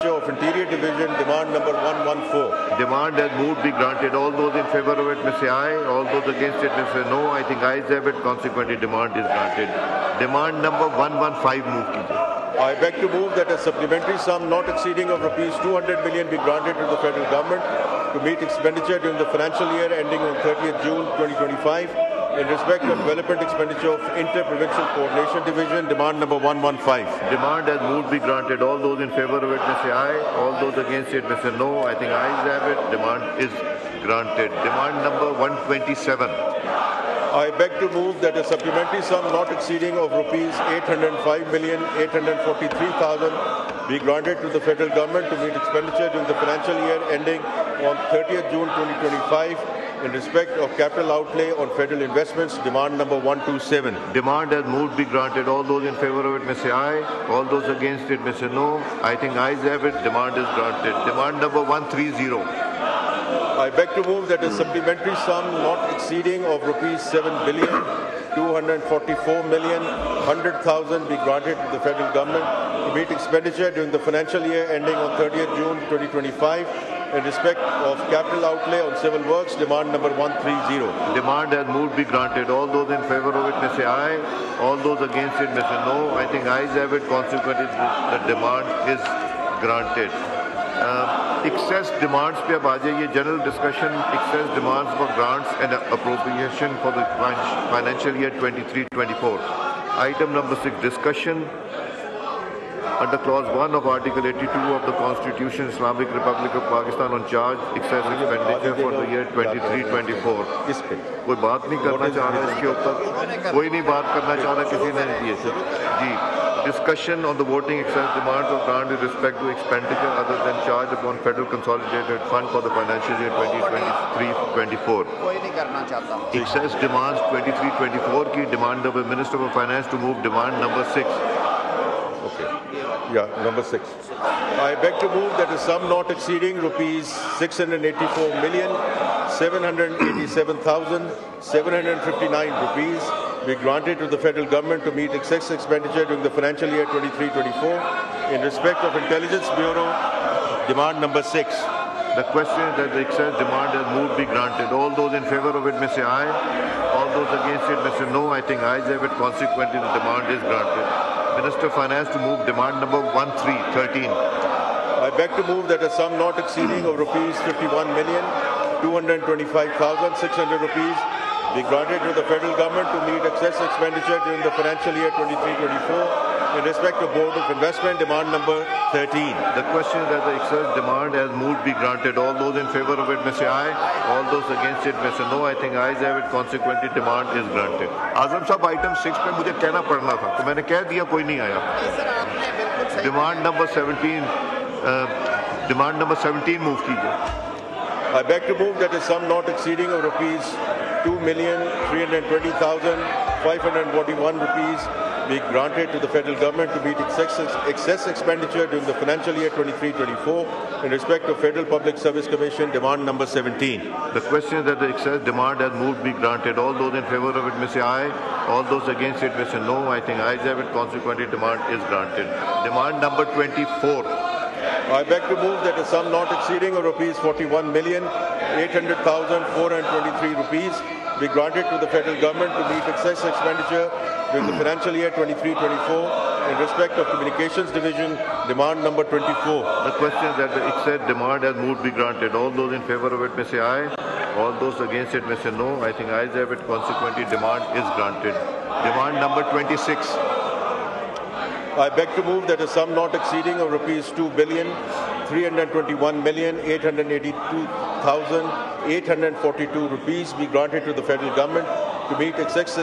of Interior Division, demand number 114. Demand has moved be granted. All those in favor of it may say aye. All those against it may say no. I think ayes have it. Consequently, demand is granted. Demand number 115 move kijiye. I beg to move that a supplementary sum not exceeding of rupees 200 million be granted to the federal government to meet expenditure during the financial year ending on 30th June 2025 in respect of development expenditure of Inter-Provincial Coordination Division, demand number 115. Demand has moved be granted. All those in favor of it may say aye. All those against it may say no. I think ayes have it. Demand is granted. Demand number 127. I beg to move that a supplementary sum not exceeding of rupees 805,843,000 be granted to the federal government to meet expenditure during the financial year ending on 30th June 2025 in respect of capital outlay on federal investments, demand number 127. Demand has moved be granted. All those in favor of it may say aye. All those against it may say no. I think ayes have it. Demand is granted. Demand number 130. I beg to move that a supplementary sum not exceeding of rupees 7,244,100,000 be granted to the federal government to meet expenditure during the financial year ending on 30th June 2025 in respect of capital outlay on civil works, demand number 130. Demand has moved be granted. All those in favor of it may say aye. All those against it may say no. I think ayes have it. Consequently, the demand is granted. Excess demands पे अब आ जाइए. General discussion, excess demands for grants and appropriation for the financial year 23-24. Item number 6, discussion under clause 1 of Article 82 of the Constitution, Islamic Republic of Pakistan on charge excess expenditure for the year 23-24. कोई बात नहीं करना चाह रहा इसके ऊपर, कोई नहीं बात करना चाह रहा किसी ने दिए जी. Discussion on the voting excess demands of grant with respect to expenditure other than charge upon Federal Consolidated Fund for the financial year 2023-24. Excess demands 23-24 की demand of the Minister of Finance to move demand number 6. Okay. Yeah, number 6. I beg to move that a sum not exceeding rupees 684,787,759 rupees be granted to the federal government to meet excess expenditure during the financial year 23-24 in respect of Intelligence Bureau, demand number 6. The question is that the excess demand has moved be granted. All those in favor of it may say aye. All those against it may say no. I think ayes have it. Consequently, the demand is granted. Minister of Finance to move demand number 1313. I beg to move that a sum not exceeding of rupees 51,225,600 rupees be granted to the federal government to meet excess expenditure during the financial year 23-24 in respect of Board of Investment, demand number 13. The question is that the excess demand has moved be granted. All those in favor of it may say aye. All those against it may say no. I think ayes have it. Consequently, demand is granted. Azam sahab, item 6 पे मुझे कहना पड़ना था, तो मैंने कह दिया, कोई नहीं आया. Demand number 17. Demand number 17 move कीजिए. I beg to move that a sum not exceeding of rupees 2,320,541 rupees be granted to the federal government to meet excess expenditure during the financial year 23-24 in respect of Federal Public Service Commission, demand number 17. The question is that the excess demand has moved be granted. All those in favor of it may say aye. All those against it may say no. I think ayes have it. Consequently, demand is granted. Demand number 24. I beg to move that a sum not exceeding of rupees 41,800,423 rupees be granted to the federal government to meet excess expenditure during the financial year 23-24 in respect of Communications Division, demand number 24. The question is that the excess demand has moved be granted. All those in favor of it may say aye. All those against it may say no. I think ayes have it. Consequently, demand is granted. Demand number 26. I beg to move that a sum not exceeding of rupees 2,321,882,842 rupees be granted to the federal government to meet excess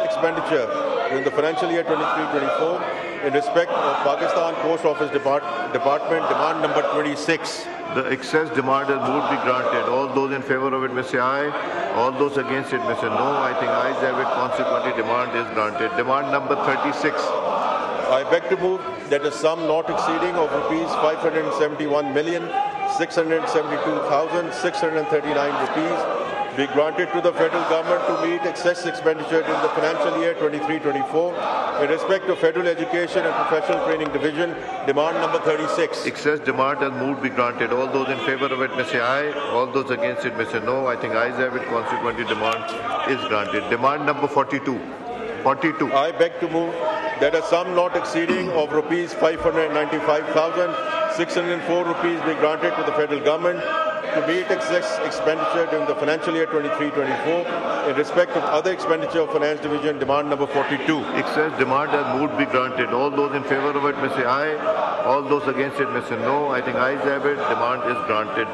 expenditure during the financial year 23-24 in respect of Pakistan Post Office Department, demand number 26. The excess demand has moved be granted. All those in favor of it may say aye. All those against it may say no. I think ayes have it. Consequently, demand is granted. Demand number 36. I beg to move that a sum not exceeding of rupees 571,672,639 rupees be granted to the federal government to meet excess expenditure in the financial year 23-24 In respect of Federal Education and Professional Training Division, demand number 36. Excess demand and mood be granted. All those in favor of it may say aye. All those against it may say no. I think ayes have it. Consequently, demand is granted. Demand number 42. 42. I beg to move that a sum not exceeding of rupees 595,604 rupees be granted to the federal government to meet excess expenditure during the financial year 23-24 in respect of other expenditure of Finance Division, demand number 42. Excess demand and mood be granted. All those in favor of it may say aye. All those against it may say no. I think ayes have it. Demand is granted.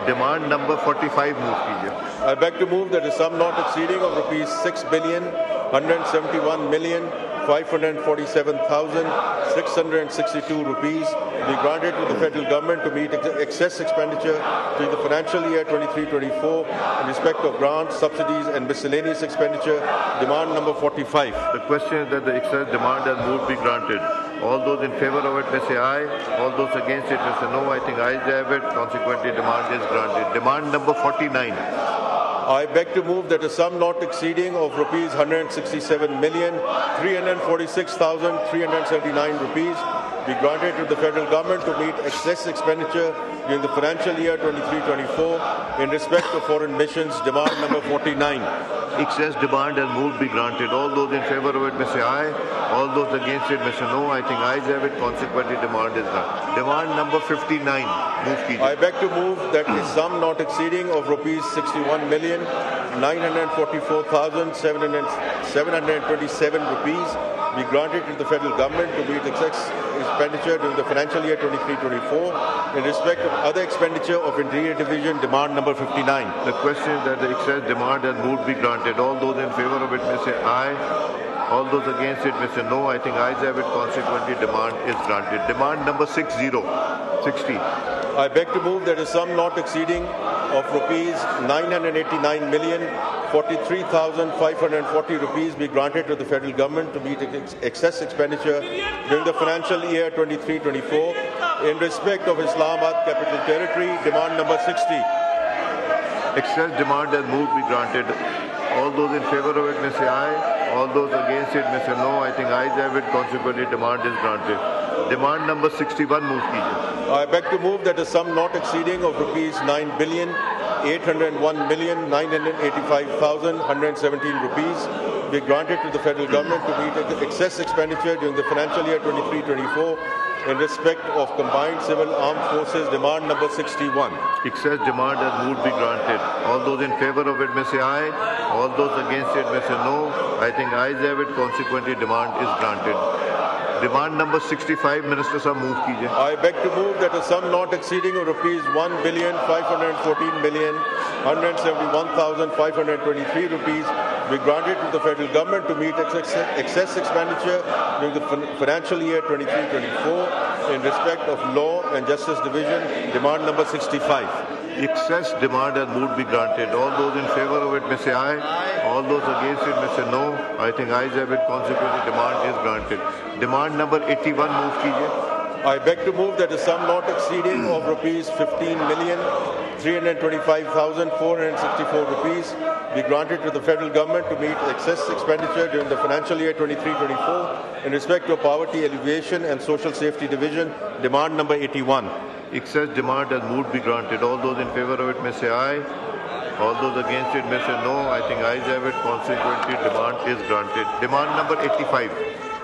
Demand number 45 move kijiye. I beg to move that a sum not exceeding of rupees 6,171,547,662 rupees be granted to the federal government to meet excess expenditure during the financial year 23-24 in respect of grants, subsidies and miscellaneous expenditure, demand number 45. The question is that the excess demand and mood be granted. All those in favor of it may say aye. All those against it may say no. I think ayes have it. Consequently, demand is granted. Demand number 49. I beg to move that a sum not exceeding of rupees 167,346,379 rupees be granted to the federal government to meet excess expenditure during the financial year 23-24 in respect of foreign missions, demand number 49. Excess demand and mood be granted. All those in favor of it may say aye. All those against it may say no. I think ayes have it. Consequently, demand is granted. Demand number 59. Move kijiye. I beg to move that a sum not exceeding of rupees 61,944,727 rupees be granted to the federal government to meet excess expenditure during the financial year 23-24 in respect of other expenditure of Interior Division, demand number 59. The question is that the excess demand and mood be granted. All those in favor of it may say aye. All those against it may say no. I think ayes have it. Consequently, demand is granted. Demand number 60. I beg to move that a sum not exceeding of rupees 989,043,540 rupees be granted to the federal government to meet excess expenditure during the financial year 23-24 in respect of Islamabad Capital Territory, demand number 60. Excess demand and mood be granted. All those in favor of it may say aye. All those against it may say no. I think ayes have it. Consequently, demand is granted. Demand number 61 move kijiye. I beg to move that a sum not exceeding of rupees 9,801,985,117 rupees be granted to the federal government to meet excess expenditure during the financial year 23-24 in respect of combined civil armed forces, demand number 61. Excess demand and mood be granted. All those in favor of it may say aye. All those against it may say no. I think ayes have it. Consequently, demand is granted. Demand number 65, Minister Sahab, move kijiye. I beg to move that a sum not exceeding of rupees 1,514,171,523 rupees be granted to the federal government to meet excess expenditure during the financial year 23-24 in respect of Law and Justice Division, demand number 65. Excess demand and mood be granted. All those in favor of it may say aye. All those against it may say no. I think ayes have it. Consequently, demand is granted. Demand number 81 move kijiye. I beg to move that a sum not exceeding of rupees 15,325,464 rupees be granted to the federal government to meet excess expenditure during the financial year 23-24 in respect of Poverty Alleviation and Social Safety Division, demand number 81. Excess demand and mood be granted. All those in favor of it may say aye. All those against it may say no. I think ayes have it. Consequently, demand is granted. Demand number 85.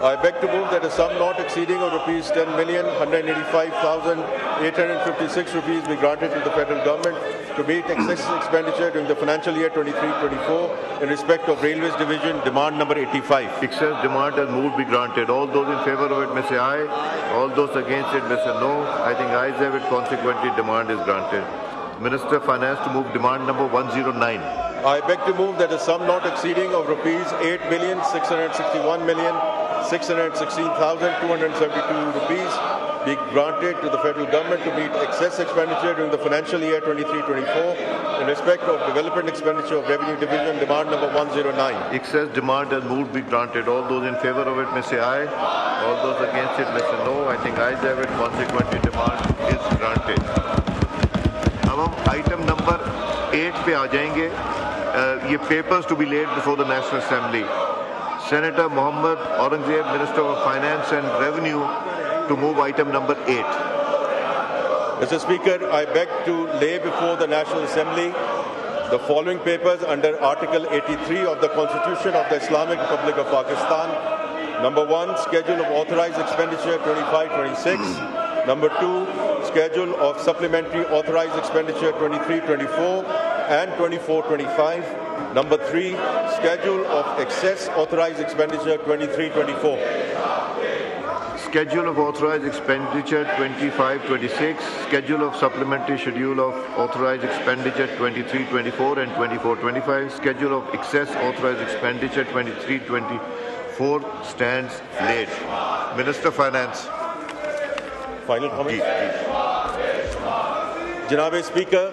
I beg to move that a sum not exceeding of rupees 10,185,856 rupees be granted to the federal government to meet excess expenditure during the financial year 23-24 in respect of Railways Division, demand number 85. Excess demand and mood be granted. All those in favor of it may say aye. All those against it may say no. I think ayes have it. Consequently, demand is granted. Minister of Finance to move demand number 109. I beg to move that a sum not exceeding of rupees 8,661,616,272 rupees be granted to the federal government to meet excess expenditure during the financial year 23-24 in respect of development expenditure of Revenue Division, demand number 109. Excess demand and mood be granted. All those in favor of it may say aye. All those against it may say no. I think ayes have it. Consequently, demand is granted. अब हम item number 8 पे आ जाएंगे. ये papers to be laid before the National Assembly. Senator Mohammad Aurangzeb, Minister of Finance and Revenue, to move item number 8. Mr. Speaker, I beg to lay before the National Assembly the following papers under Article 83 of the Constitution of the Islamic Republic of Pakistan. Number 1, Schedule of Authorized Expenditure 25-26. Number 2, Schedule of Supplementary Authorized Expenditure 23-24 and 24-25. Number 3, Schedule of Excess Authorized Expenditure 23-24. Schedule of Authorized Expenditure 25-26, Schedule of Supplementary Schedule of Authorized Expenditure 23-24 and 24-25, Schedule of Excess Authorized Expenditure 23-24 stands laid. Minister Finance. Final comment. जनाब speaker,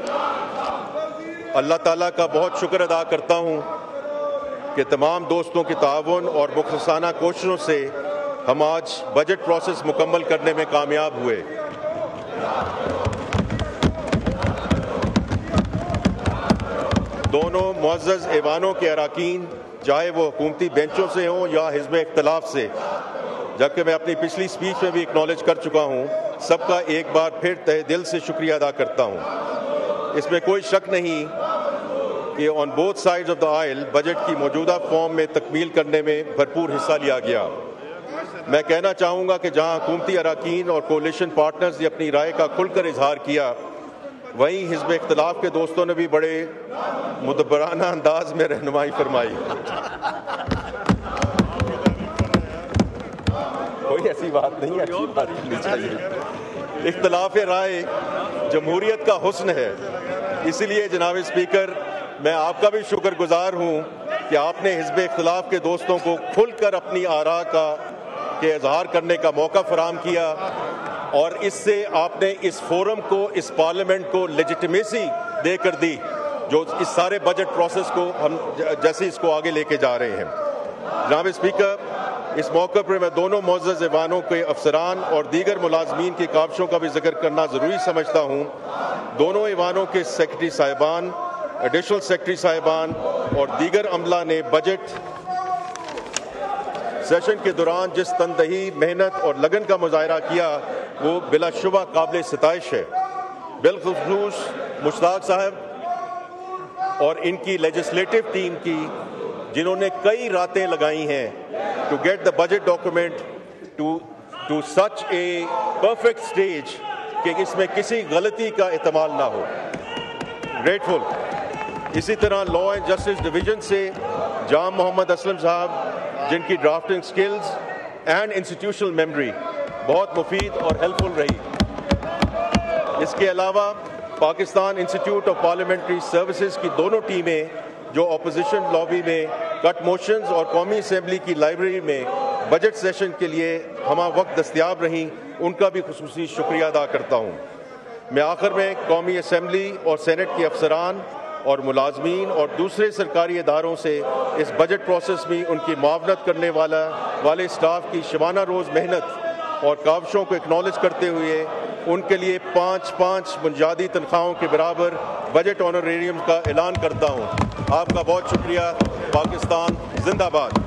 अल्लाह ताला का बहुत शुक्र अदा करता हूँ कि तमाम दोस्तों की ताउन और मुखलसाना कोशिशों से हम आज बजट प्रोसेस मुकम्मल करने में कामयाब हुए। दोनों मुअज़्ज़ज़ ऐवानों के अरकान, चाहे वो हुकूमती बेंचों से हों या हिज़्ब इख्तिलाफ से, जबकि मैं अपनी पिछली स्पीच में भी एक्नॉलेज कर चुका हूँ, सबका एक बार फिर तहे दिल से शुक्रिया अदा करता हूँ। इसमें कोई शक नहीं कि on both sides of the aisle budget की मौजूदा फॉर्म में तकमील करने में भरपूर हिस्सा लिया गया। मैं कहना चाहूँगा कि जहाँ हुकूमती अरकान और कोलिशन पार्टनर्स ने अपनी राय का खुलकर इजहार किया, वहीं हिज़्ब इख्तिलाफ के दोस्तों ने भी बड़े मुदब्बराना अंदाज में रहनुमाई फरमाई। कोई ऐसी बात नहीं है, अच्छी बात करनी चाहिए। इख्तिलाफ राय जमहूरियत का हुस्न है। इसीलिए जनाब स्पीकर, मैं आपका भी शुक्रगुजार हूँ कि आपने हिज़्ब इख्तिलाफ के दोस्तों को खुलकर अपनी आरा के इजहार करने का मौका फराहम किया और इससे आपने इस फोरम को, इस पार्लियामेंट को लेजिटिमेसी देकर दी, जो इस सारे बजट प्रोसेस को हम जैसे इसको आगे लेके जा रहे हैं। जनाब स्पीकर, इस मौके पर मैं दोनों मुअज़्ज़ज़ ऐवानों के अफसरान और दीगर मुलाज़मीन की काविशों का भी जिक्र करना ज़रूरी समझता हूँ। दोनों ऐवानों के सेक्रेटरी साहिबान, एडिशनल सेक्रेटरी साहिबान और दीगर अमला ने बजट सेशन के दौरान जिस तनदही, मेहनत और लगन का मुजाहरा किया, वो बिलाशुबा काबिल सिताइश है। बिलखुसूस मुश्ताक साहब और इनकी लेजिस्लेटिव टीम की, जिन्होंने कई रातें लगाई हैं to get the budget document to such a perfect stage कि इसमें किसी गलती का एहतमाल ना हो। ग्रेटफुल। इसी तरह लॉ एंड जस्टिस डिवीजन से जाम मोहम्मद असलम साहब, जिनकी drafting skills and institutional memory बहुत मुफीद और हेल्पफुल रही। इसके अलावा Pakistan institute of parliamentary services की दोनों टीमें, जो अपोजिशन लॉबी में कट मोशंस और कौमी असेंबली की लाइब्रेरी में बजट सेशन के लिए हमा वक्त दस्तयाब रहीं, उनका भी खुसूसी शुक्रिया अदा करता हूँ। मैं आखिर में कौमी असेंबली और सेनेट के अफसरान और मुलाजमीन और दूसरे सरकारी इदारों से इस बजट प्रोसेस में उनकी मुआवनत करने वाले स्टाफ की शबाना रोज़ मेहनत और काविशों को एक्नॉलेज करते हुए उनके लिए 5-5 बुनियादी तनख्वाहों के बराबर बजट ऑनरेरियम का ऐलान करता हूँ। आपका बहुत शुक्रिया। पाकिस्तान जिंदाबाद।